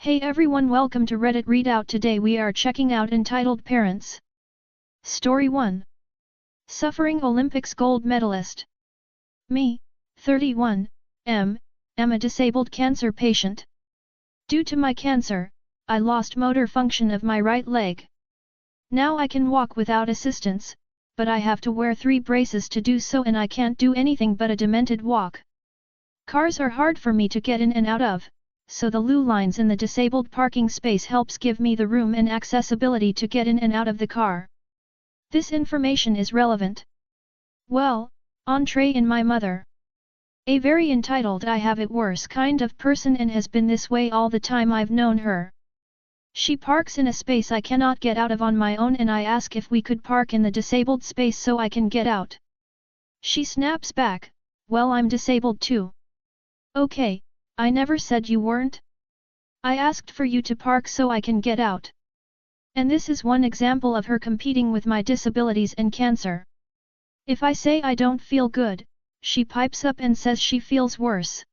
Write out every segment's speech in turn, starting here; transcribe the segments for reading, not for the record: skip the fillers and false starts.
Hey everyone, welcome to Reddit Readout. Today we are checking out Entitled Parents. Story 1. Suffering Olympics Gold Medalist. Me, 31, am a disabled cancer patient. Due to my cancer, I lost motor function of my right leg. Now I can walk without assistance, but I have to wear 3 braces to do so, and I can't do anything but a demented walk. Cars are hard for me to get in and out of, so the loo lines in the disabled parking space helps give me the room and accessibility to get in and out of the car. This information is relevant. Well, entree in my mother. A very entitled, I have it worse kind of person, and has been this way all the time I've known her. She parks in a space I cannot get out of on my own, and I ask if we could park in the disabled space so I can get out. She snaps back, well, I'm disabled too. Okay, I never said you weren't. I asked for you to park so I can get out. And this is one example of her competing with my disabilities and cancer. If I say I don't feel good, she pipes up and says she feels worse.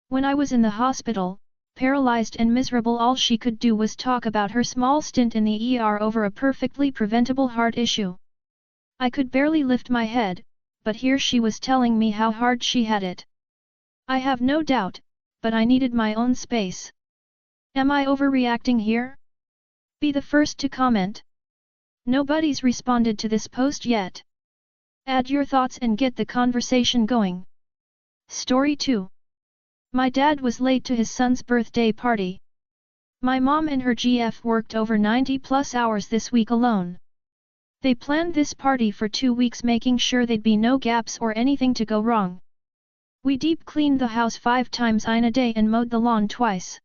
When I was in the hospital, paralyzed and miserable, all she could do was talk about her small stint in the ER over a perfectly preventable heart issue. I could barely lift my head, but here she was telling me how hard she had it. I have no doubt, but I needed my own space. Am I overreacting here? Be the first to comment. Nobody's responded to this post yet. Add your thoughts and get the conversation going. Story 2. My dad was late to his son's birthday party. My mom and her GF worked over 90+ hours this week alone. They planned this party for 2 weeks, making sure there'd be no gaps or anything to go wrong. We deep cleaned the house 5 times in a day and mowed the lawn twice.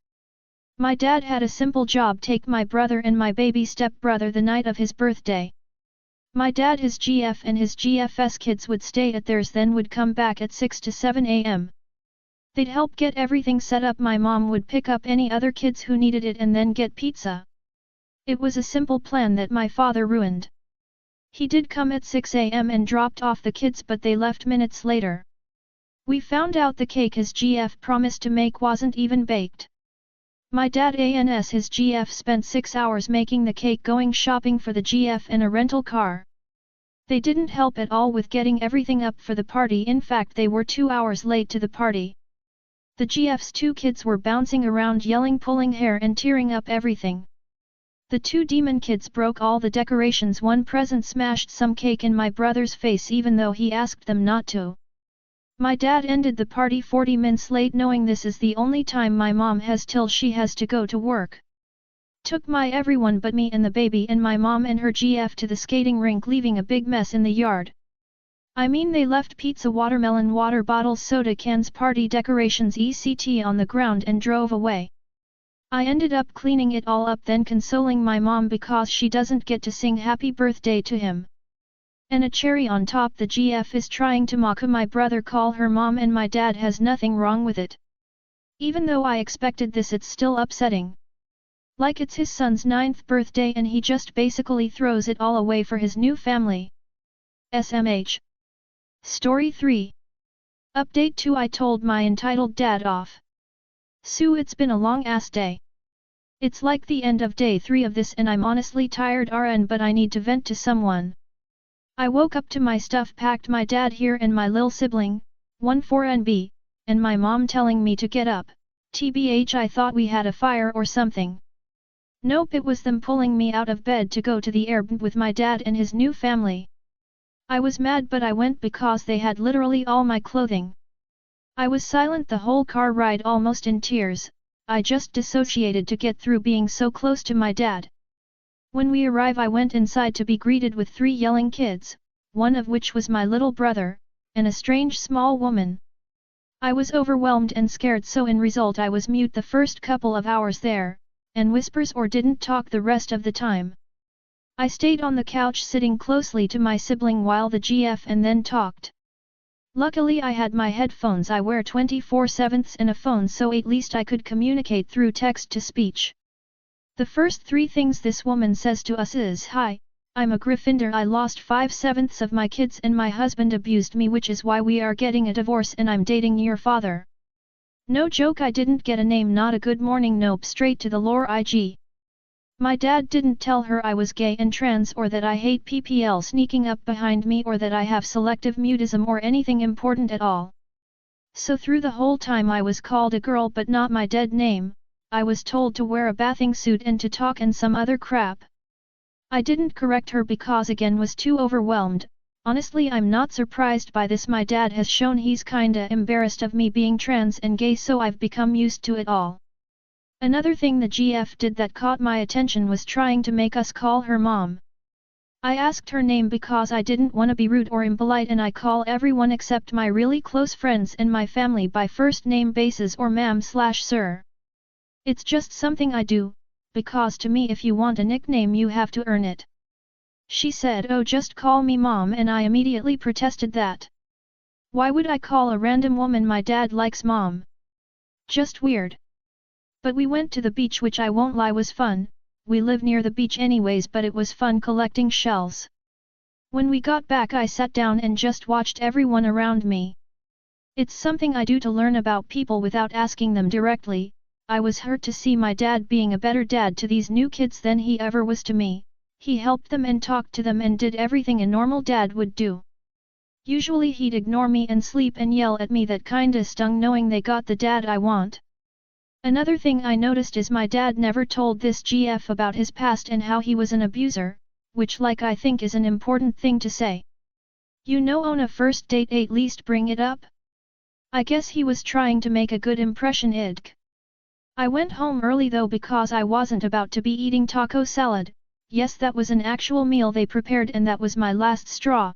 My dad had a simple job: take my brother and my baby stepbrother the night of his birthday. My dad, his GF and his GF's kids would stay at theirs, then would come back at 6 to 7 a.m. They'd help get everything set up. My mom would pick up any other kids who needed it and then get pizza. It was a simple plan that my father ruined. He did come at 6 a.m. and dropped off the kids, but they left minutes later. We found out the cake his GF promised to make wasn't even baked. My dad and his GF spent 6 hours making the cake, going shopping for the GF and a rental car. They didn't help at all with getting everything up for the party. In fact, they were 2 hours late to the party. The GF's 2 kids were bouncing around, yelling, pulling hair and tearing up everything. The 2 demon kids broke all the decorations. One present smashed some cake in my brother's face even though he asked them not to. My dad ended the party 40 minutes late, knowing this is the only time my mom has till she has to go to work. Took my everyone but me and the baby and my mom and her GF to the skating rink, leaving a big mess in the yard. I mean, they left pizza, watermelon, water bottles, soda cans, party decorations etc. on the ground and drove away. I ended up cleaning it all up, then consoling my mom because she doesn't get to sing happy birthday to him. And a cherry on top, the GF is trying to mock my brother, call her mom, and my dad has nothing wrong with it. Even though I expected this, it's still upsetting. Like it's his son's 9th birthday and he just basically throws it all away for his new family. SMH. Story 3. Update 2. I told my entitled dad off. Sue, it's been a long ass day. It's like the end of day 3 of this and I'm honestly tired RN, but I need to vent to someone. I woke up to my stuff packed, my dad here and my lil sibling, 14NB, and my mom telling me to get up. TBH, I thought we had a fire or something. Nope, it was them pulling me out of bed to go to the airport with my dad and his new family. I was mad, but I went because they had literally all my clothing. I was silent the whole car ride, almost in tears. I just dissociated to get through being so close to my dad. When we arrive, I went inside to be greeted with 3 yelling kids, one of which was my little brother, and a strange small woman. I was overwhelmed and scared, so in result I was mute the first couple of hours there, and whispers or didn't talk the rest of the time. I stayed on the couch sitting closely to my sibling while the GF and then talked. Luckily I had my headphones. I wear 24/7 and a phone, so at least I could communicate through text to speech. The first 3 things this woman says to us is, "Hi, I'm a Gryffindor. I lost 5/7 of my kids and my husband abused me, which is why we are getting a divorce, and I'm dating your father." No joke, I didn't get a name, not a good morning, nope, straight to the lore IG. My dad didn't tell her I was gay and trans or that I hate PPL sneaking up behind me or that I have selective mutism or anything important at all. So through the whole time I was called a girl but not my dead name. I was told to wear a bathing suit and to talk and some other crap. I didn't correct her because again was too overwhelmed. Honestly, I'm not surprised by this. My dad has shown he's kinda embarrassed of me being trans and gay, so I've become used to it all. Another thing the GF did that caught my attention was trying to make us call her mom. I asked her name because I didn't want to be rude or impolite, and I call everyone except my really close friends and my family by first name basis or ma'am/sir. It's just something I do, because to me if you want a nickname you have to earn it. She said, oh, just call me mom, and I immediately protested that. Why would I call a random woman my dad likes mom? Just weird. But we went to the beach, which I won't lie was fun. We live near the beach anyways, but it was fun collecting shells. When we got back I sat down and just watched everyone around me. It's something I do to learn about people without asking them directly. I was hurt to see my dad being a better dad to these new kids than he ever was to me. He helped them and talked to them and did everything a normal dad would do. Usually he'd ignore me and sleep and yell at me. That kinda stung knowing they got the dad I want. Another thing I noticed is my dad never told this GF about his past and how he was an abuser, which like I think is an important thing to say. You know, on a first date at least bring it up? I guess he was trying to make a good impression. I went home early though because I wasn't about to be eating taco salad. Yes, that was an actual meal they prepared and that was my last straw.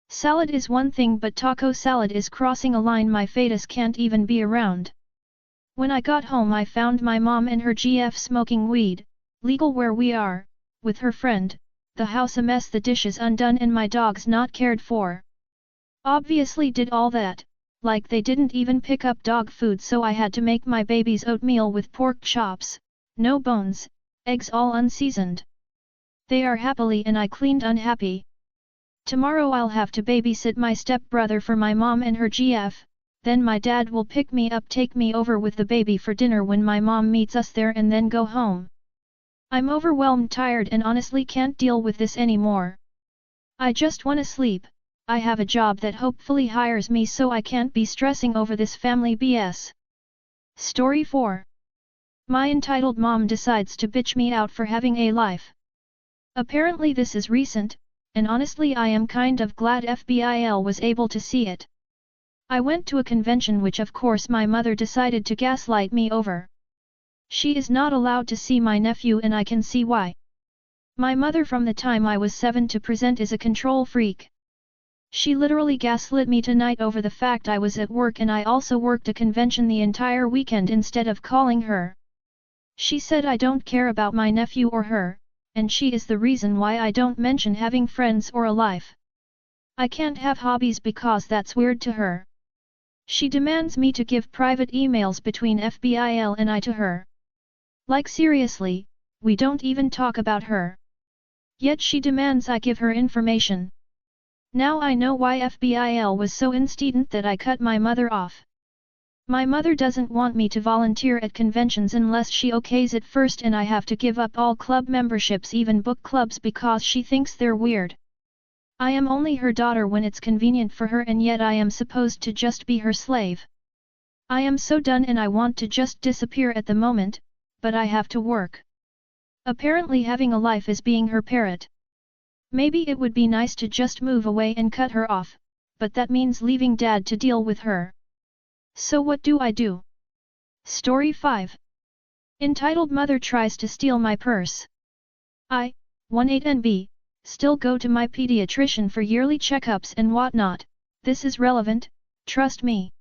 Salad is one thing, but taco salad is crossing a line my fetus can't even be around. When I got home I found my mom and her GF smoking weed, legal where we are, with her friend, the house a mess, the dishes undone and my dogs not cared for. Obviously did all that, like they didn't even pick up dog food, so I had to make my babies oatmeal with pork chops, no bones, eggs all unseasoned. They are happily and I cleaned unhappy. Tomorrow I'll have to babysit my stepbrother for my mom and her GF. Then my dad will pick me up, take me over with the baby for dinner when my mom meets us there, and then go home. I'm overwhelmed, tired, and honestly can't deal with this anymore. I just wanna sleep. I have a job that hopefully hires me, so I can't be stressing over this family BS. Story 4. My entitled mom decides to bitch me out for having a life. Apparently this is recent, and honestly I am kind of glad FBIL was able to see it. I went to a convention which of course my mother decided to gaslight me over. She is not allowed to see my nephew and I can see why. My mother from the time I was 7 to present is a control freak. She literally gaslit me tonight over the fact I was at work and I also worked a convention the entire weekend instead of calling her. She said I don't care about my nephew or her, and she is the reason why I don't mention having friends or a life. I can't have hobbies because that's weird to her. She demands me to give private emails between FBIL and I to her. Like seriously, we don't even talk about her. Yet she demands I give her information. Now I know why FBIL was so insistent that I cut my mother off. My mother doesn't want me to volunteer at conventions unless she okays it first, and I have to give up all club memberships, even book clubs, because she thinks they're weird. I am only her daughter when it's convenient for her, and yet I am supposed to just be her slave. I am so done and I want to just disappear at the moment, but I have to work. Apparently having a life is being her parrot. Maybe it would be nice to just move away and cut her off, but that means leaving dad to deal with her. So what do I do? Story 5. Entitled Mother Tries to Steal My Purse. I, 18NB, still go to my pediatrician for yearly checkups and whatnot. This is relevant, trust me.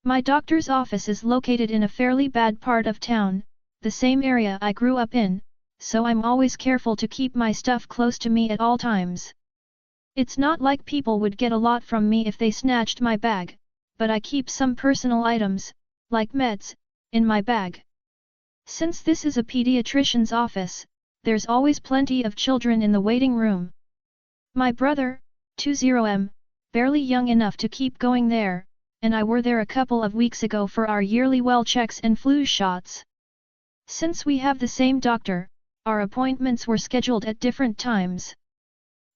My doctor's office is located in a fairly bad part of town, the same area I grew up in, so I'm always careful to keep my stuff close to me at all times. It's not like people would get a lot from me if they snatched my bag, but I keep some personal items, like meds, in my bag. Since this is a pediatrician's office, there's always plenty of children in the waiting room. My brother, 20M, barely young enough to keep going there, and I were there a couple of weeks ago for our yearly well checks and flu shots. Since we have the same doctor, our appointments were scheduled at different times.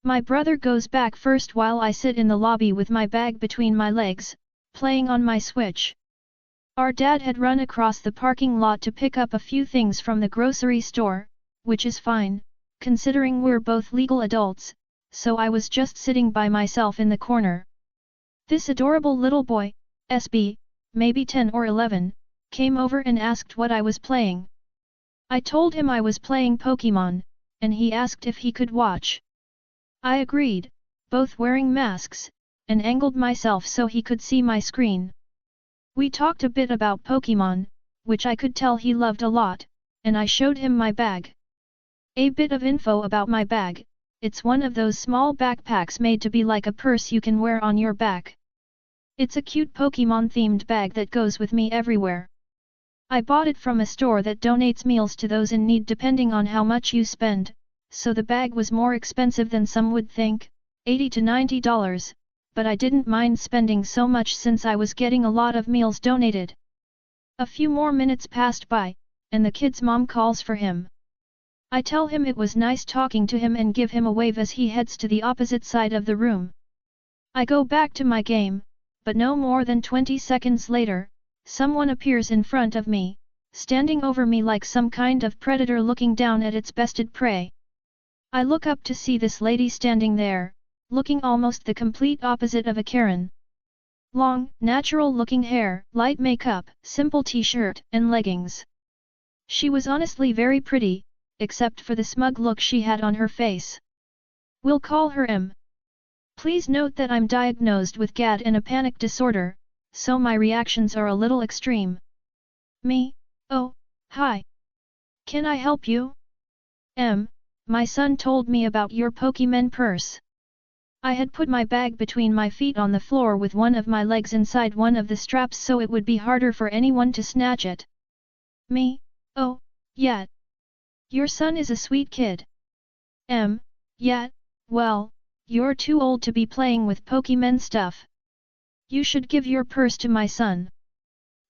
My brother goes back first while I sit in the lobby with my bag between my legs, playing on my Switch. Our dad had run across the parking lot to pick up a few things from the grocery store, which is fine, considering we're both legal adults, so I was just sitting by myself in the corner. This adorable little boy, SB, maybe 10 or 11, came over and asked what I was playing. I told him I was playing Pokémon, and he asked if he could watch. I agreed, both wearing masks, and angled myself so he could see my screen. We talked a bit about Pokémon, which I could tell he loved a lot, and I showed him my bag. A bit of info about my bag: it's one of those small backpacks made to be like a purse you can wear on your back. It's a cute Pokémon-themed bag that goes with me everywhere. I bought it from a store that donates meals to those in need depending on how much you spend, so the bag was more expensive than some would think, $80 to $90, but I didn't mind spending so much since I was getting a lot of meals donated. A few more minutes passed by, and the kid's mom calls for him. I tell him it was nice talking to him and give him a wave as he heads to the opposite side of the room. I go back to my game, but no more than 20 seconds later, someone appears in front of me, standing over me like some kind of predator looking down at its bested prey. I look up to see this lady standing there, looking almost the complete opposite of a Karen. Long, natural-looking hair, light makeup, simple t-shirt, and leggings. She was honestly very pretty, except for the smug look she had on her face. We'll call her M. Please note that I'm diagnosed with GAD and a panic disorder, so my reactions are a little extreme. Me? Oh, hi. Can I help you? M. My son told me about your Pokémon purse. I had put my bag between my feet on the floor with one of my legs inside one of the straps so it would be harder for anyone to snatch it. Me? Oh, yeah. Your son is a sweet kid. M. Yeah, well, you're too old to be playing with Pokémon stuff. You should give your purse to my son.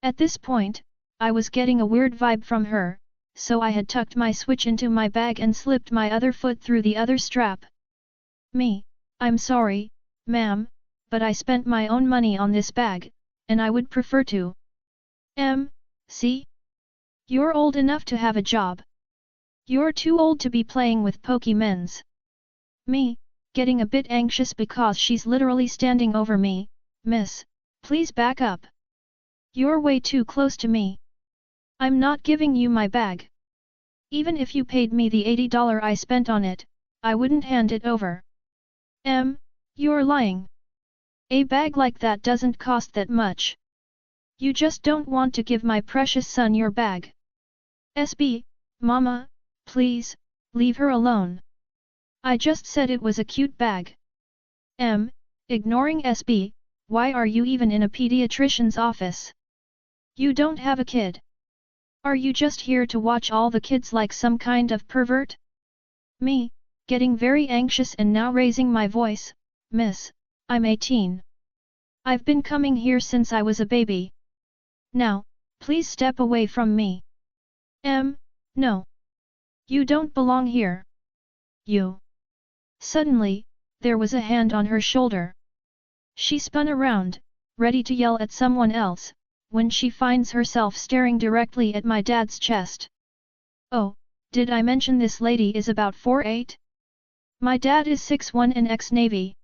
At this point, I was getting a weird vibe from her, so I had tucked my Switch into my bag and slipped my other foot through the other strap. Me. I'm sorry, ma'am, but I spent my own money on this bag, and I would prefer to. See? You're old enough to have a job. You're too old to be playing with Pokémons. Me, getting a bit anxious because she's literally standing over me. Miss, please back up. You're way too close to me. I'm not giving you my bag. Even if you paid me the $80 I spent on it, I wouldn't hand it over. You're lying. A bag like that doesn't cost that much. You just don't want to give my precious son your bag. SB, Mama, please, leave her alone. I just said it was a cute bag. Ignoring SB, why are you even in a pediatrician's office? You don't have a kid. Are you just here to watch all the kids like some kind of pervert? Me, getting very anxious and now raising my voice, Miss, I'm 18. I've been coming here since I was a baby. Now, please step away from me. No. You don't belong here. You. Suddenly, there was a hand on her shoulder. She spun around, ready to yell at someone else, when she finds herself staring directly at my dad's chest. Oh, did I mention this lady is about 4'8"? My dad is 6'1" and ex-Navy.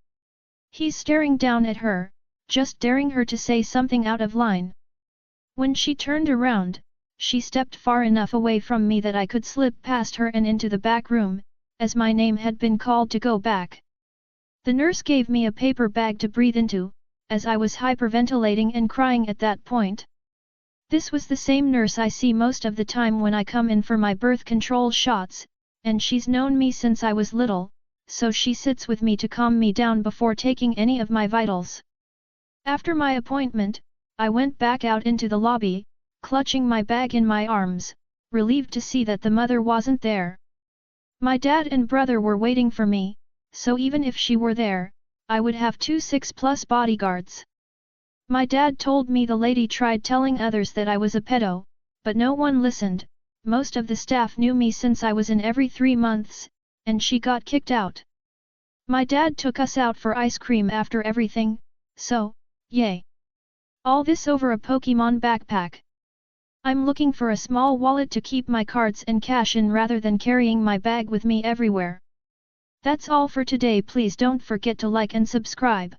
He's staring down at her, just daring her to say something out of line. When she turned around, she stepped far enough away from me that I could slip past her and into the back room, as my name had been called to go back. The nurse gave me a paper bag to breathe into, as I was hyperventilating and crying at that point. This was the same nurse I see most of the time when I come in for my birth control shots, and she's known me since I was little, so she sits with me to calm me down before taking any of my vitals. After my appointment, I went back out into the lobby, clutching my bag in my arms, relieved to see that the mother wasn't there. My dad and brother were waiting for me, so even if she were there, I would have 2 6+ bodyguards. My dad told me the lady tried telling others that I was a pedo, but no one listened. Most of the staff knew me since I was in every 3 months, and she got kicked out. My dad took us out for ice cream after everything, so, yay. All this over a Pokemon backpack. I'm looking for a small wallet to keep my cards and cash in rather than carrying my bag with me everywhere. That's all for today. Please don't forget to like and subscribe.